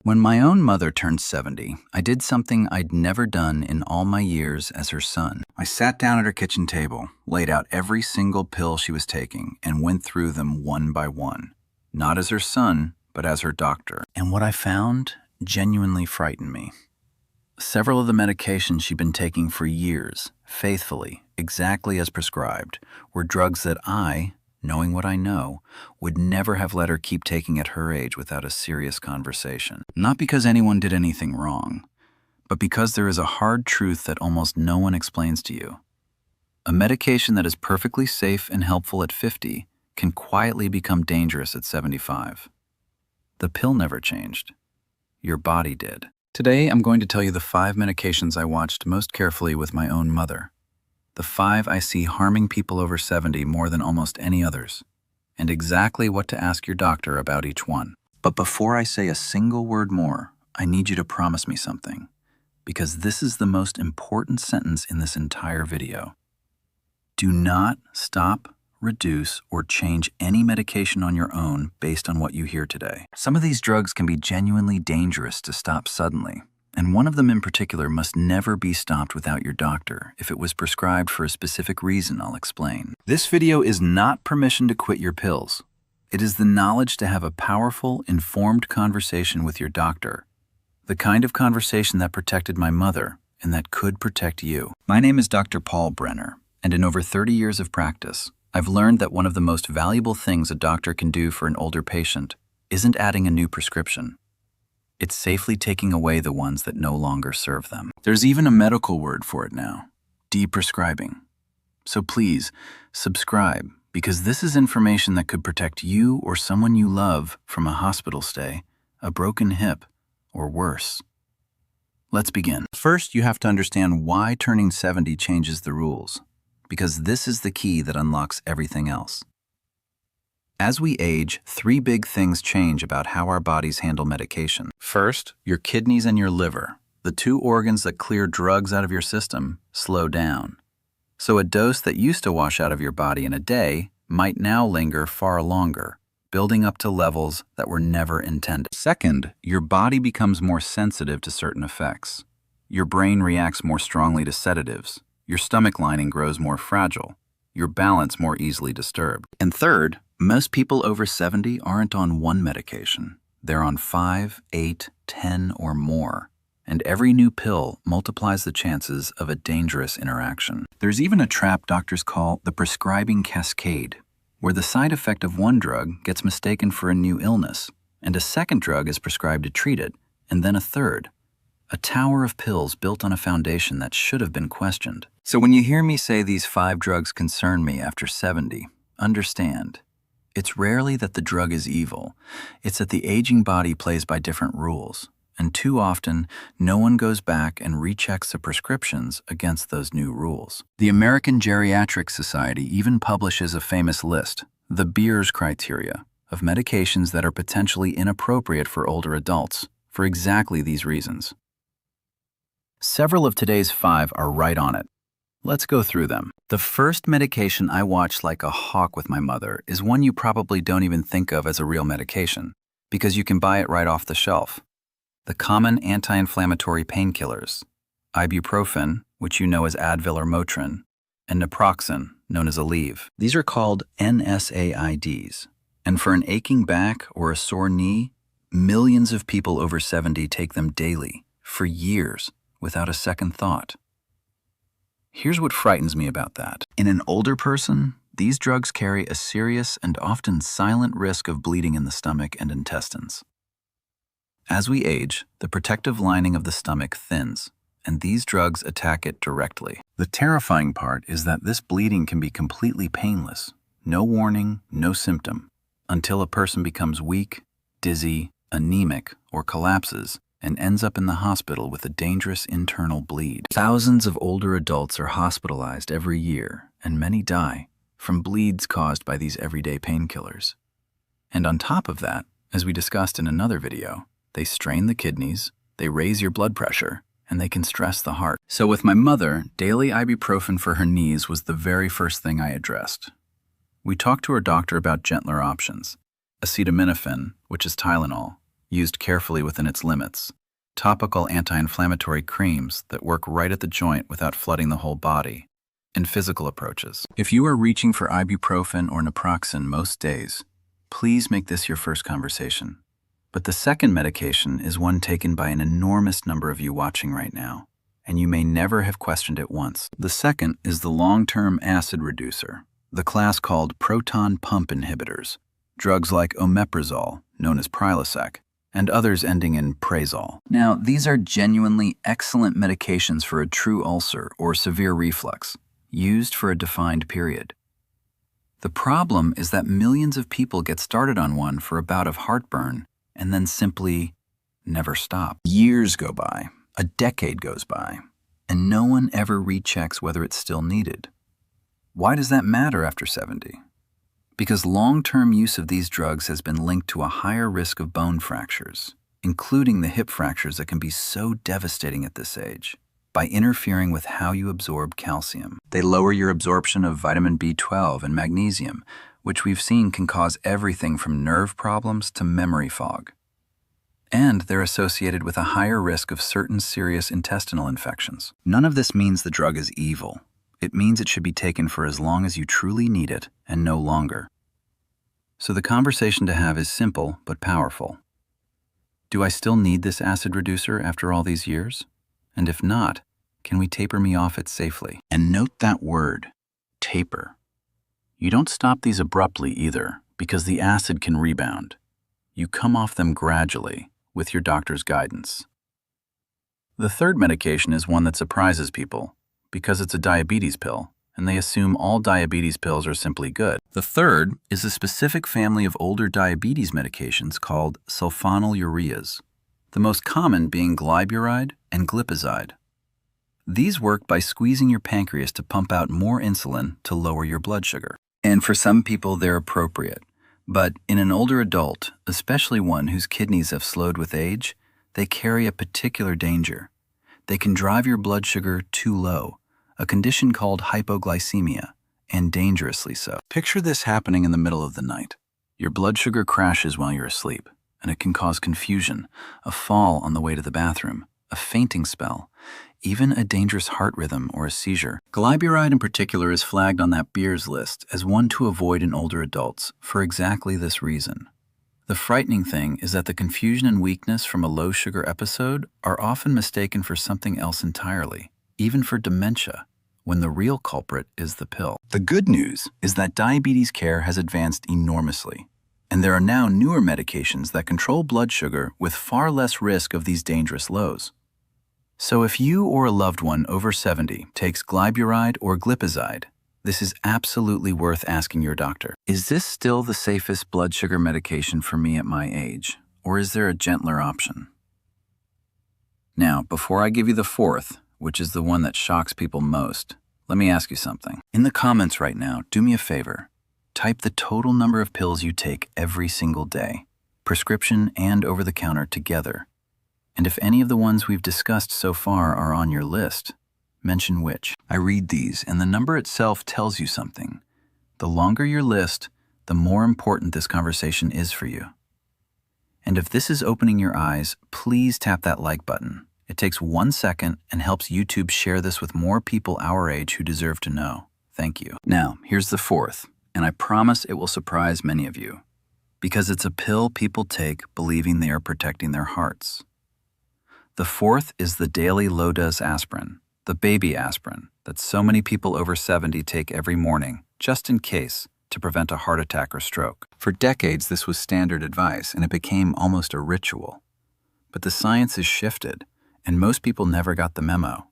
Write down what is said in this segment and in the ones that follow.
When my own mother turned 70, I did something I'd never done in all my years as her son. I sat down at her kitchen table, laid out every single pill she was taking, and went through them one by one. Not as her son, but as her doctor. And what I found genuinely frightened me. Several of the medications she'd been taking for years, faithfully, exactly as prescribed, were drugs that I, knowing what I know, would never have let her keep taking at her age without a serious conversation. Not because anyone did anything wrong, but because there is a hard truth that almost no one explains to you. A medication that is perfectly safe and helpful at 50 can quietly become dangerous at 75. The pill never changed. Your body did. Today, I'm going to tell you the 5 medications I watched most carefully with my own mother. The 5 I see harming people over 70 more than almost any others, and exactly what to ask your doctor about each one. But before I say a single word more, I need you to promise me something, because this is the most important sentence in this entire video. Do not stop, reduce, or change any medication on your own based on what you hear today. Some of these drugs can be genuinely dangerous to stop suddenly, and one of them in particular must never be stopped without your doctor. If it was prescribed for a specific reason, I'll explain. This video is not permission to quit your pills. It is the knowledge to have a powerful, informed conversation with your doctor. The kind of conversation that protected my mother and that could protect you. My name is Dr. Paul Brenner, and in over 30 years of practice, I've learned that one of the most valuable things a doctor can do for an older patient isn't adding a new prescription. It's safely taking away the ones that no longer serve them. There's even a medical word for it now, deprescribing. So please, subscribe, because this is information that could protect you or someone you love from a hospital stay, a broken hip, or worse. Let's begin. First, you have to understand why turning 70 changes the rules, because this is the key that unlocks everything else. As we age, 3 big things change about how our bodies handle medication. First, your kidneys and your liver, the 2 organs that clear drugs out of your system, slow down. So a dose that used to wash out of your body in a day might now linger far longer, building up to levels that were never intended. Second, your body becomes more sensitive to certain effects. Your brain reacts more strongly to sedatives. Your stomach lining grows more fragile. Your balance more easily disturbed. And third, most people over 70 aren't on one medication. They're on 5, 8, 10, or more. And every new pill multiplies the chances of a dangerous interaction. There's even a trap doctors call the prescribing cascade, where the side effect of one drug gets mistaken for a new illness, and a second drug is prescribed to treat it, and then a third. A tower of pills built on a foundation that should have been questioned. So when you hear me say these 5 drugs concern me after 70, understand. It's rarely that the drug is evil. It's that the aging body plays by different rules. And too often, no one goes back and rechecks the prescriptions against those new rules. The American Geriatric Society even publishes a famous list, the Beers criteria, of medications that are potentially inappropriate for older adults, for exactly these reasons. Several of today's 5 are right on it. Let's go through them. The first medication I watched like a hawk with my mother is one you probably don't even think of as a real medication, because you can buy it right off the shelf. The common anti-inflammatory painkillers, ibuprofen, which you know as Advil or Motrin, and naproxen, known as Aleve. These are called NSAIDs, and for an aching back or a sore knee, millions of people over 70 take them daily, for years, without a second thought. Here's what frightens me about that. In an older person, these drugs carry a serious and often silent risk of bleeding in the stomach and intestines. As we age, the protective lining of the stomach thins, and these drugs attack it directly. The terrifying part is that this bleeding can be completely painless, no warning, no symptom, until a person becomes weak, dizzy, anemic, or collapses, and ends up in the hospital with a dangerous internal bleed. Thousands of older adults are hospitalized every year, and many die from bleeds caused by these everyday painkillers. And on top of that, as we discussed in another video, they strain the kidneys, they raise your blood pressure, and they can stress the heart. So with my mother, daily ibuprofen for her knees was the very first thing I addressed. We talked to her doctor about gentler options, acetaminophen, which is Tylenol, used carefully within its limits. Topical anti-inflammatory creams that work right at the joint without flooding the whole body. And physical approaches. If you are reaching for ibuprofen or naproxen most days, please make this your first conversation. But the second medication is one taken by an enormous number of you watching right now, and you may never have questioned it once. The second is the long-term acid reducer, the class called proton pump inhibitors, drugs like omeprazole, known as Prilosec, and others ending in prazole. Now, these are genuinely excellent medications for a true ulcer or severe reflux, used for a defined period. The problem is that millions of people get started on one for a bout of heartburn and then simply never stop. Years go by, a decade goes by, and no one ever rechecks whether it's still needed. Why does that matter after 70? Because long-term use of these drugs has been linked to a higher risk of bone fractures, including the hip fractures that can be so devastating at this age, by interfering with how you absorb calcium. They lower your absorption of vitamin B12 and magnesium, which we've seen can cause everything from nerve problems to memory fog. And they're associated with a higher risk of certain serious intestinal infections. None of this means the drug is evil. It means it should be taken for as long as you truly need it and no longer. So the conversation to have is simple but powerful. Do I still need this acid reducer after all these years? And if not, can we taper me off it safely? And note that word, taper. You don't stop these abruptly either, because the acid can rebound. You come off them gradually, with your doctor's guidance. The third medication is one that surprises people, because it's a diabetes pill, and they assume all diabetes pills are simply good. The third is a specific family of older diabetes medications called sulfonylureas, the most common being glyburide and glipizide. These work by squeezing your pancreas to pump out more insulin to lower your blood sugar. And for some people, they're appropriate. But in an older adult, especially one whose kidneys have slowed with age, they carry a particular danger. They can drive your blood sugar too low, a condition called hypoglycemia, and dangerously so. Picture this happening in the middle of the night. Your blood sugar crashes while you're asleep, and it can cause confusion, a fall on the way to the bathroom, a fainting spell, even a dangerous heart rhythm or a seizure. Glyburide in particular is flagged on that Beers list as one to avoid in older adults for exactly this reason. The frightening thing is that the confusion and weakness from a low sugar episode are often mistaken for something else entirely, even for dementia, when the real culprit is the pill. The good news is that diabetes care has advanced enormously, and there are now newer medications that control blood sugar with far less risk of these dangerous lows. So if you or a loved one over 70 takes glyburide or glipizide, this is absolutely worth asking your doctor. Is this still the safest blood sugar medication for me at my age, or is there a gentler option? Now, before I give you the fourth, which is the one that shocks people most, let me ask you something. In the comments right now, do me a favor. Type the total number of pills you take every single day, prescription and over-the-counter together. And if any of the ones we've discussed so far are on your list, mention which. I read these, and the number itself tells you something. The longer your list, the more important this conversation is for you. And if this is opening your eyes, please tap that like button. It takes 1 second and helps YouTube share this with more people our age who deserve to know. Thank you. Now, here's the fourth, and I promise it will surprise many of you, because it's a pill people take believing they are protecting their hearts. The fourth is the daily low-dose aspirin, the baby aspirin that so many people over 70 take every morning, just in case, to prevent a heart attack or stroke. For decades, this was standard advice, and it became almost a ritual. But the science has shifted, and most people never got the memo.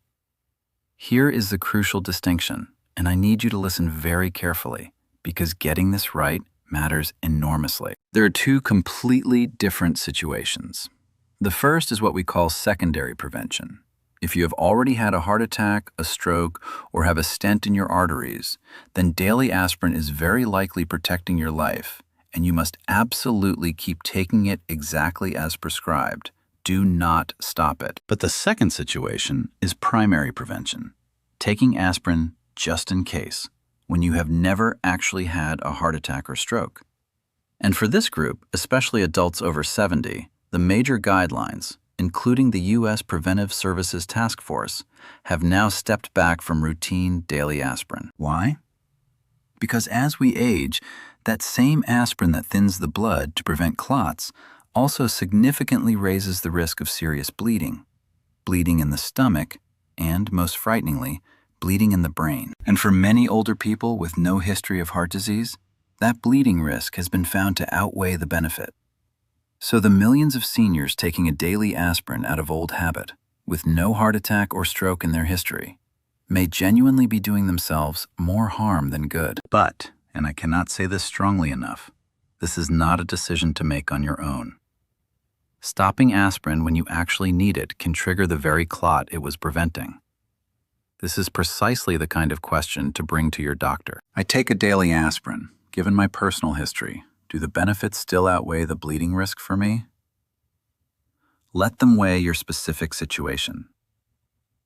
Here is the crucial distinction, and I need you to listen very carefully, because getting this right matters enormously. There are two completely different situations. The first is what we call secondary prevention. If you have already had a heart attack, a stroke, or have a stent in your arteries, then daily aspirin is very likely protecting your life, and you must absolutely keep taking it exactly as prescribed. Do not stop it. But the second situation is primary prevention, taking aspirin just in case, when you have never actually had a heart attack or stroke. And for this group, especially adults over 70, The major guidelines, including the U.S. Preventive Services Task Force, have now stepped back from routine daily aspirin. Why? Because as we age, that same aspirin that thins the blood to prevent clots also significantly raises the risk of serious bleeding, bleeding in the stomach, and, most frighteningly, bleeding in the brain. And for many older people with no history of heart disease, that bleeding risk has been found to outweigh the benefit. So the millions of seniors taking a daily aspirin out of old habit, with no heart attack or stroke in their history, may genuinely be doing themselves more harm than good. But, and I cannot say this strongly enough, this is not a decision to make on your own. Stopping aspirin when you actually need it can trigger the very clot it was preventing. This is precisely the kind of question to bring to your doctor. I take a daily aspirin. Given my personal history, do the benefits still outweigh the bleeding risk for me? Let them weigh your specific situation.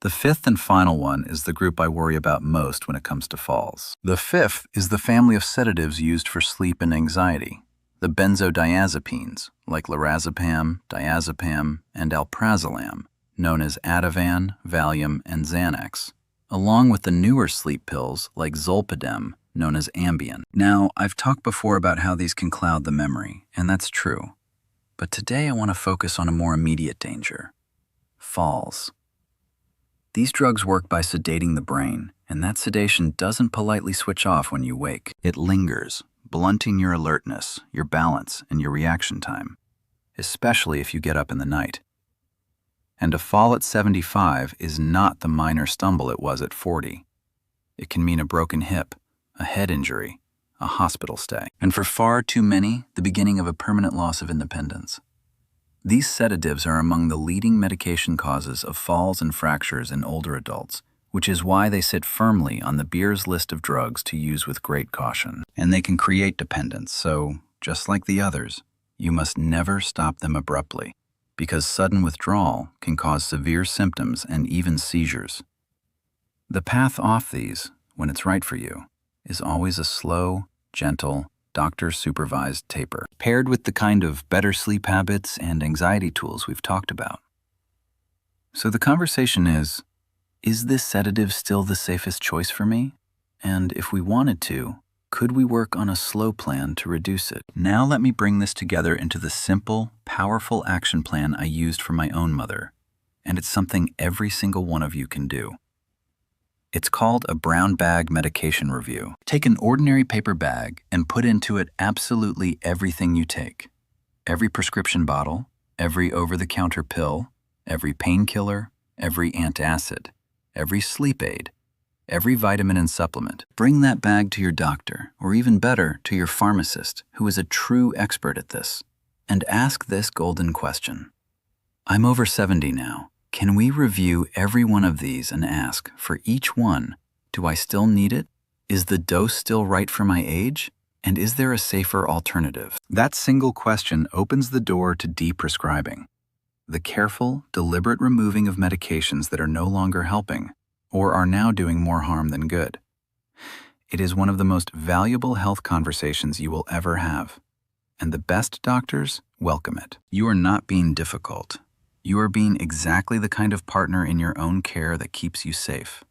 The fifth and final one is the group I worry about most when it comes to falls. The fifth is the family of sedatives used for sleep and anxiety, the benzodiazepines, like lorazepam, diazepam, and alprazolam, known as Ativan, Valium, and Xanax, along with the newer sleep pills like Zolpidem, known as Ambien. Now, I've talked before about how these can cloud the memory, and that's true. But today I want to focus on a more immediate danger: falls. These drugs work by sedating the brain, and that sedation doesn't politely switch off when you wake. It lingers, blunting your alertness, your balance, and your reaction time, especially if you get up in the night. And a fall at 75 is not the minor stumble it was at 40. It can mean a broken hip, a head injury, a hospital stay, and for far too many, the beginning of a permanent loss of independence. These sedatives are among the leading medication causes of falls and fractures in older adults, which is why they sit firmly on the Beers list of drugs to use with great caution. And they can create dependence, so, just like the others, you must never stop them abruptly, because sudden withdrawal can cause severe symptoms and even seizures. The path off these, when it's right for you, is always a slow, gentle, doctor-supervised taper, paired with the kind of better sleep habits and anxiety tools we've talked about. So the conversation is this sedative still the safest choice for me? And if we wanted to, could we work on a slow plan to reduce it? Now let me bring this together into the simple, powerful action plan I used for my own mother, and it's something every single one of you can do. It's called a brown bag medication review. Take an ordinary paper bag and put into it absolutely everything you take. Every prescription bottle, every over-the-counter pill, every painkiller, every antacid, every sleep aid, every vitamin and supplement. Bring that bag to your doctor, or even better, to your pharmacist, who is a true expert at this, and ask this golden question. I'm over 70 now. Can we review every one of these and ask, for each one, do I still need it? Is the dose still right for my age? And is there a safer alternative? That single question opens the door to deprescribing, the careful, deliberate removing of medications that are no longer helping, or are now doing more harm than good. It is one of the most valuable health conversations you will ever have, and the best doctors welcome it. You are not being difficult. You are being exactly the kind of partner in your own care that keeps you safe.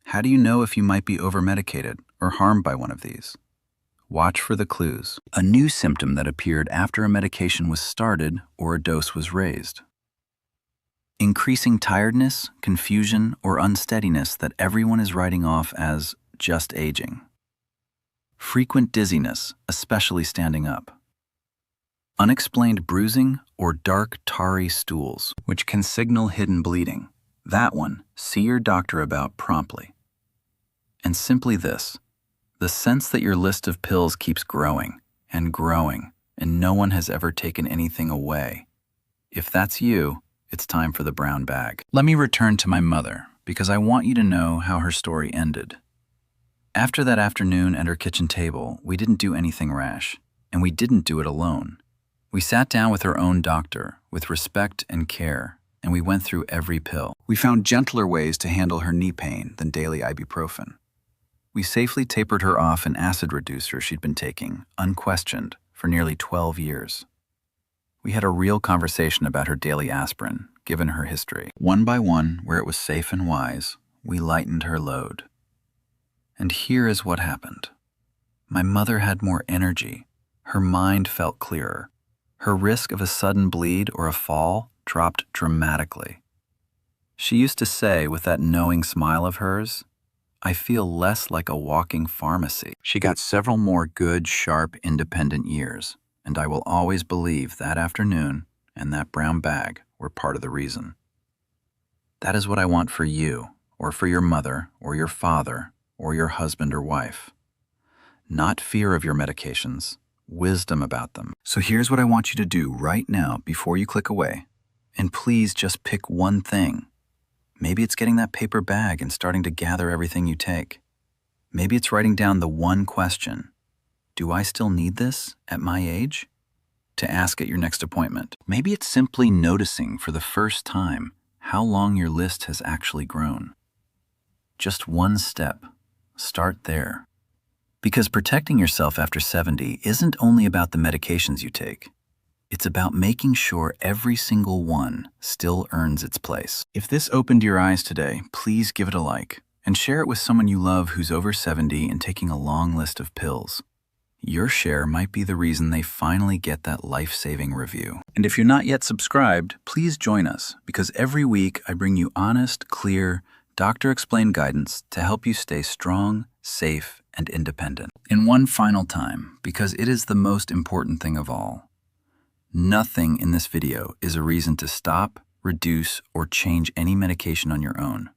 How do you know if you might be over-medicated or harmed by one of these? Watch for the clues. A new symptom that appeared after a medication was started or a dose was raised. Increasing tiredness, confusion, or unsteadiness that everyone is writing off as just aging. Frequent dizziness, especially standing up. Unexplained bruising or dark, tarry stools, which can signal hidden bleeding. That one, see your doctor about promptly. And simply this, the sense that your list of pills keeps growing, and no one has ever taken anything away. If that's you, it's time for the brown bag. Let me return to my mother, because I want you to know how her story ended. After that afternoon at her kitchen table, we didn't do anything rash, and we didn't do it alone. We sat down with her own doctor, with respect and care, and we went through every pill. We found gentler ways to handle her knee pain than daily ibuprofen. We safely tapered her off an acid reducer she'd been taking, unquestioned, for nearly 12 years. We had a real conversation about her daily aspirin, given her history. One by one, where it was safe and wise, we lightened her load. And here is what happened. My mother had more energy. Her mind felt clearer. Her risk of a sudden bleed or a fall dropped dramatically. She used to say, with that knowing smile of hers, "I feel less like a walking pharmacy." She got several more good, sharp, independent years, and I will always believe that afternoon and that brown bag were part of the reason. That is what I want for you, or for your mother, or your father, or your husband or wife. Not fear of your medications, wisdom about them. So here's what I want you to do right now before you click away. And please just pick one thing. Maybe it's getting that paper bag and starting to gather everything you take. Maybe it's writing down the one question, do I still need this at my age? To ask at your next appointment. Maybe it's simply noticing for the first time how long your list has actually grown. Just one step. Start there. Because protecting yourself after 70 isn't only about the medications you take. It's about making sure every single one still earns its place. If this opened your eyes today, please give it a like and share it with someone you love who's over 70 and taking a long list of pills. Your share might be the reason they finally get that life-saving review. And if you're not yet subscribed, please join us, because every week I bring you honest, clear, doctor-explained guidance to help you stay strong, safe, and independent. And one final time, because it is the most important thing of all. Nothing in this video is a reason to stop, reduce, or change any medication on your own.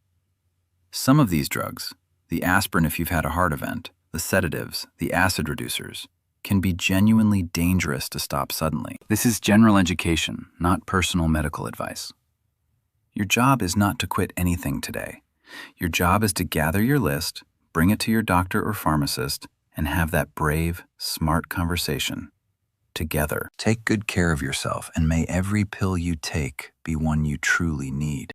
Some of these drugs, the aspirin if you've had a heart event, the sedatives, the acid reducers, can be genuinely dangerous to stop suddenly. This is general education, not personal medical advice. Your job is not to quit anything today. Your job is to gather your list, bring it to your doctor or pharmacist, and have that brave, smart conversation. Together. Take good care of yourself, and may every pill you take be one you truly need.